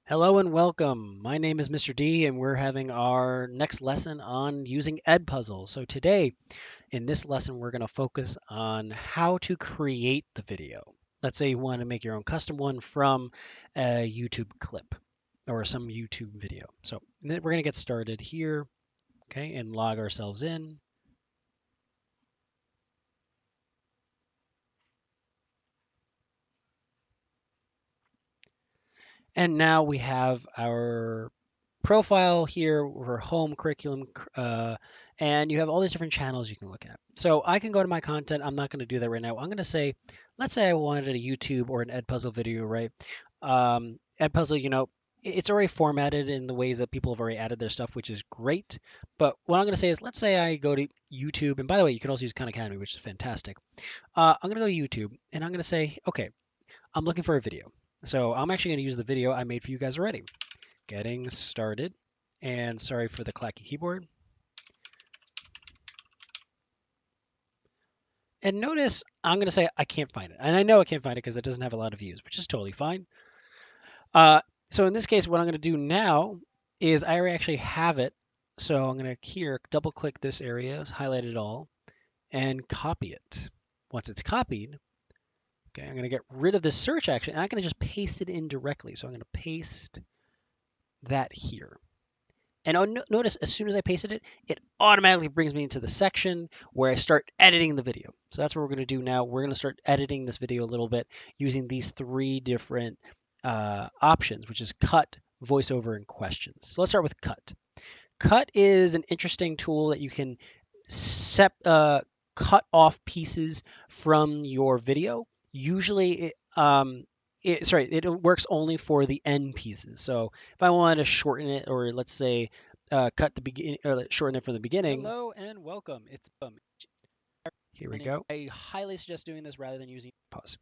Hello and welcome. My name is Mr. D, and we're having our next lesson on using Edpuzzle. So today, in this lesson, we're going to focus on how to create the video. Let's say you want to make your own custom one from a YouTube clip or some YouTube video. So we're going to get started here, okay, and log ourselves in. And now we have our profile here for home curriculum, and you have all these different channels you can look at. So I can go to my content. I'm not going to do that right now. I'm going to say, let's say I wanted a YouTube or an Edpuzzle video, right? Edpuzzle, it's already formatted in the ways that people have already added their stuff, which is great. But what I'm going to say is, let's say I go to YouTube, and by the way, you can also use Khan Academy, which is fantastic. I'm going to go to YouTube, and I'm going to say, okay, I'm looking for a video. So I'm actually going to use the video I made for you guys already. Getting started. And sorry for the clacky keyboard. And notice I'm going to say I can't find it. And I know I can't find it because it doesn't have a lot of views, which is totally fine. So in this case, what I'm going to do now is I already actually have it. So I'm going to here double click this area, highlight it all, and copy it. Once it's copied, okay, I'm going to get rid of this search action. And I'm going to just paste it in directly. So I'm going to paste that here. And notice as soon as I pasted it, it automatically brings me into the section where I start editing the video. So that's what we're going to do now. We're going to start editing this video a little bit using these three different options, which is cut, voiceover, and questions. So let's start with cut. Cut is an interesting tool that you can cut off pieces from your video. Usually, it works only for the end pieces. So if I wanted to shorten it, or let's say cut the beginning, or shorten it from the beginning. Hello and welcome. It's here we go. I highly suggest doing this rather than using pause.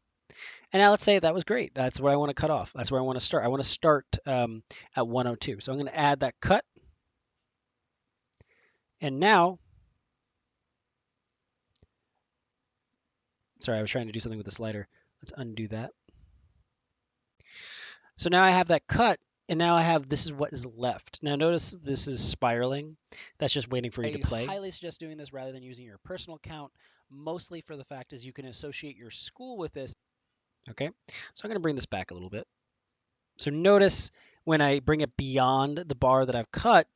And now let's say that was great. That's what I want to cut off. That's where I want to start. I want to start at 102. So I'm going to add that cut. And now, sorry, I was trying to do something with the slider. Let's undo that. So now I have that cut, and now I have this is what is left. Now notice this is spiraling. That's just waiting for you to play. I highly suggest doing this rather than using your personal account, mostly for the fact is you can associate your school with this. Okay, so I'm going to bring this back a little bit. So notice when I bring it beyond the bar that I've cut,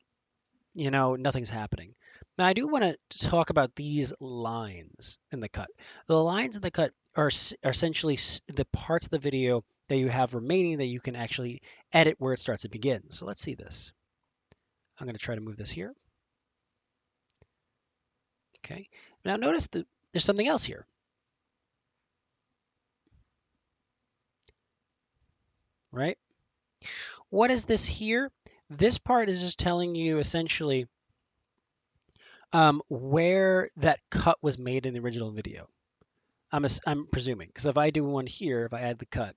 nothing's happening. Now I do want to talk about these lines in the cut. The lines in the cut are essentially the parts of the video that you have remaining that you can actually edit where it starts and begins. So let's see this. I'm going to try to move this here. Okay. Now notice there's something else here. Right? What is this here? This part is just telling you essentially where that cut was made in the original video. I'm presuming, because if I do one here, if I add the cut,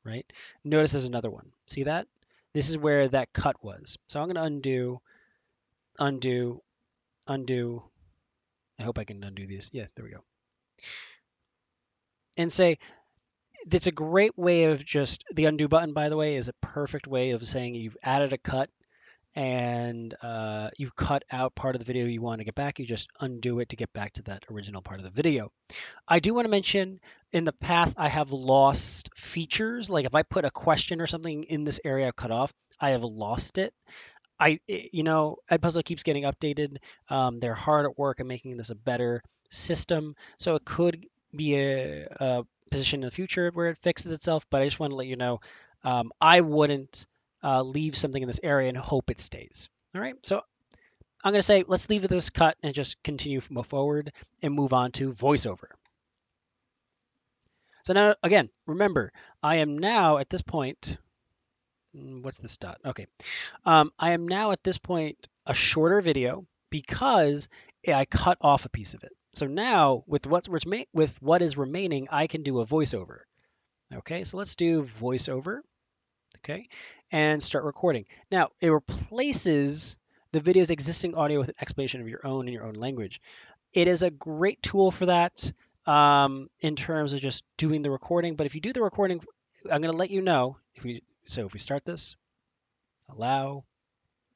right? Notice there's another one. See that? This is where that cut was. So I'm going to undo, undo, undo. I hope I can undo these. Yeah, there we go. And say, that's a great way of just, the undo button, by the way, is a perfect way of saying you've added a cut and you've cut out part of the video you want to get back. You just undo it to get back to that original part of the video. I do want to mention in the past I have lost features. Like if I put a question or something in this area cut off, I have lost it. Edpuzzle keeps getting updated. They're hard at work at making this a better system. So it could be a position in the future where it fixes itself. But I just want to let you know, I wouldn't leave something in this area and hope it stays. All right. So I'm going to say, let's leave this cut and just continue move forward and move on to voiceover. So now, again, remember, I am now at this point, what's this dot? Okay. I am now at this point a shorter video because I cut off a piece of it. So now with what is remaining, I can do a voiceover. Okay, so let's do voiceover. Okay, and start recording. Now it replaces the video's existing audio with an explanation of your own in your own language. It is a great tool for that in terms of just doing the recording. But if you do the recording, I'm going to let you know. If we start this, allow,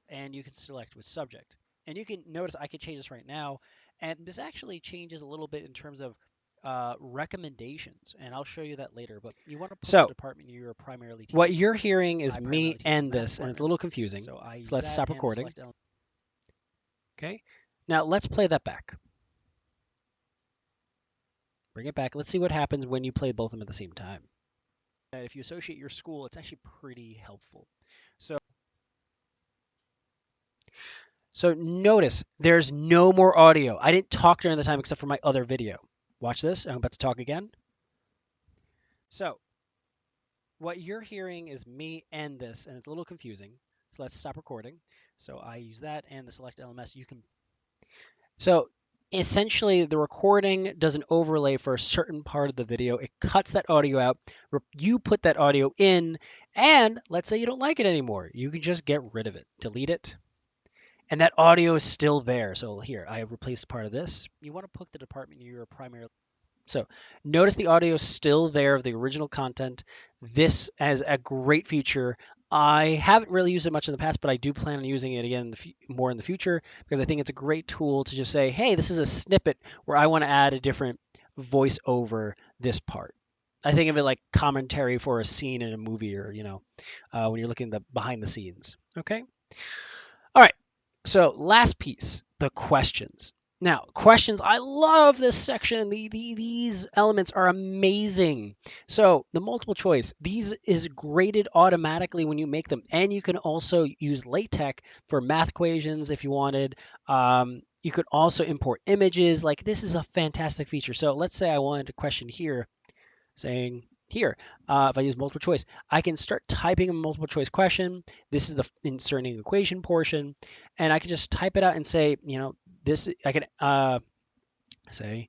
and you can select with subject. And you can notice I can change this right now, and this actually changes a little bit in terms of recommendations, and I'll show you that later. But you want to put the department you're primarily teaching. What you're hearing is me end this, and it's a little confusing. So let's stop recording. Okay, now let's play that back. Bring it back. Let's see what happens when you play both of them at the same time. If you associate your school, it's actually pretty helpful. So notice there's no more audio. I didn't talk during the time except for my other video. Watch this. I'm about to talk again. So what you're hearing is me end this, and it's a little confusing. So let's stop recording. So I use that and the select LMS. So essentially the recording does an overlay for a certain part of the video. It cuts that audio out. You put that audio in, and let's say you don't like it anymore. You can just get rid of it, delete it. And that audio is still there. So here, I have replaced part of this. You want to put the department you're primarily. So notice the audio is still there of the original content. This has a great feature. I haven't really used it much in the past, but I do plan on using it again more in the future because I think it's a great tool to just say, hey, this is a snippet where I want to add a different voice over this part. I think of it like commentary for a scene in a movie or, when you're looking at the behind the scenes. Okay. All right. So last piece, the questions. Now, questions, I love this section. These elements are amazing. So the multiple choice, these is graded automatically when you make them. And you can also use LaTeX for math equations if you wanted. You could also import images. Like this is a fantastic feature. So let's say I wanted a question here saying, here, if I use multiple choice, I can start typing a multiple choice question. This is the inserting equation portion, and I can just type it out and say, this. I can say,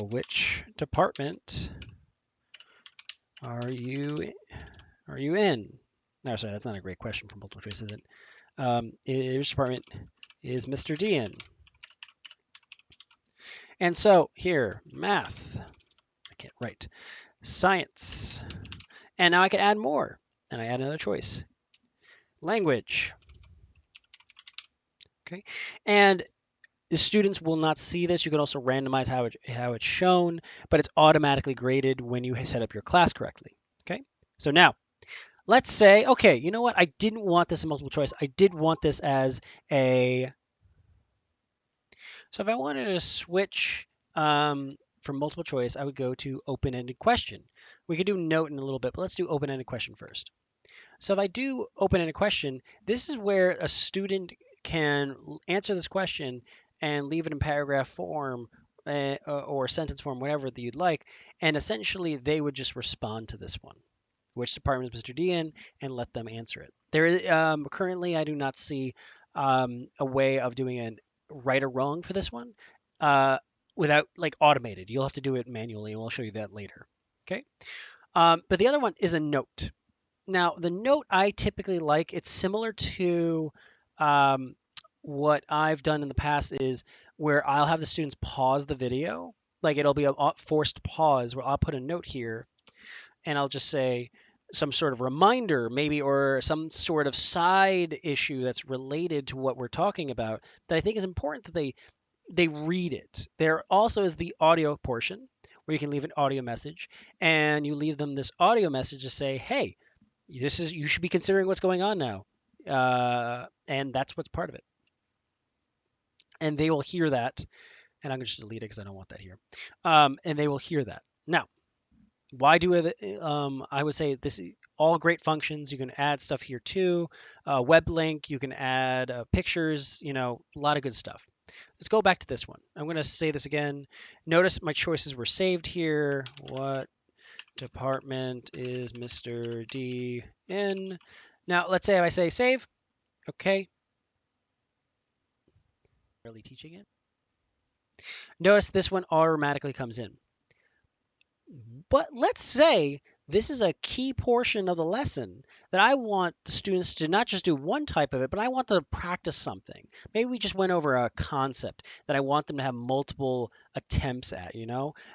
which department are you in? No, sorry, that's not a great question for multiple choice, is it? Which department is Mr. D in? And so here, math. I can't write. Science. And now I can add more, and I add another choice. Language. Okay, and the students will not see this. You can also randomize how it's shown, but it's automatically graded when you set up your class correctly. Okay, so now let's say, okay, you know what? I didn't want this in multiple choice. I did want this as a. So if I wanted to switch from multiple choice, I would go to open-ended question. We could do note in a little bit, but let's do open-ended question first. So if I do open-ended question, this is where a student can answer this question and leave it in paragraph form or sentence form, whatever that you'd like, and essentially they would just respond to this one. Which department is Mr. D in, and let them answer it. Currently, I do not see a way of doing a right or wrong for this one without like automated. You'll have to do it manually, and we'll show you that later. Okay. But the other one is a note. Now, the note I typically like, it's similar to what I've done in the past is where I'll have the students pause the video. Like it'll be a forced pause where I'll put a note here and I'll just say some sort of reminder maybe or some sort of side issue that's related to what we're talking about that I think is important that they read it. There also is the audio portion where you can leave an audio message and you leave them this audio message to say, hey, you should be considering what's going on now. And that's what's part of it. And they will hear that. And I'm going to just delete it because I don't want that here. And they will hear that. Now, why do it? I would say this all great functions. You can add stuff here too. Web link. You can add pictures. A lot of good stuff. Let's go back to this one. I'm going to say this again. Notice my choices were saved here. What department is Mr. D in? Now, let's say I say save. Okay. Really teaching it. Notice this one automatically comes in. But let's say this is a key portion of the lesson that I want the students to not just do one type of it, but I want them to practice something. Maybe we just went over a concept that I want them to have multiple attempts at,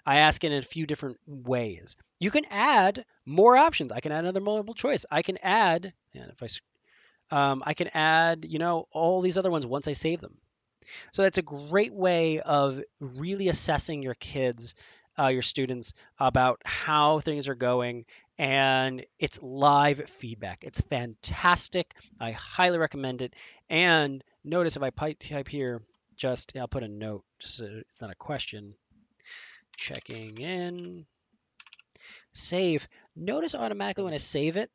I ask it in a few different ways. You can add more options. I can add another multiple choice. I can add, and if I can add, all these other ones once I save them. So that's a great way of really assessing your kids, your students, about how things are going. And it's live feedback. It's fantastic. I highly recommend it. And notice if I type here, I'll put a note, just so it's not a question. Checking in, save. Notice automatically when I save it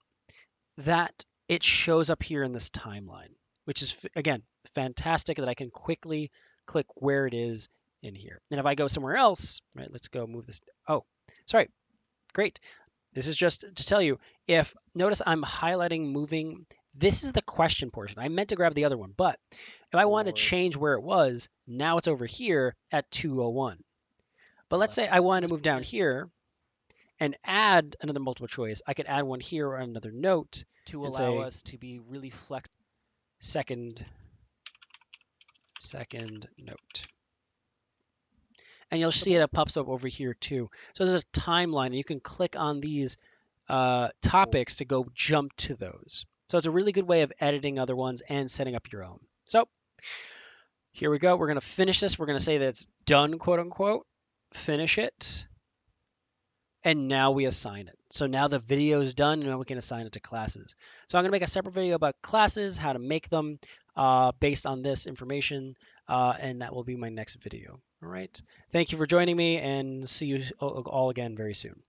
that it shows up here in this timeline, which is, again, fantastic that I can quickly click where it is in here. And if I go somewhere else, right, let's go move this. Oh, sorry. Great. This is just to tell you, if notice I'm highlighting moving, this is the question portion. I meant to grab the other one, but if I want to change where it was, now it's over here at 201. But let's say I want to move down here and add another multiple choice. I could add one here or another note to allow us to be really flexible. Second note. And you'll see it pops up over here too. So there's a timeline, and you can click on these topics to go jump to those. So it's a really good way of editing other ones and setting up your own. So here we go. We're going to finish this. We're going to say that it's done, quote unquote. Finish it. And now we assign it. So now the video is done, and now we can assign it to classes. So I'm going to make a separate video about classes, how to make them based on this information, and that will be my next video. All right. Thank you for joining me, and see you all again very soon.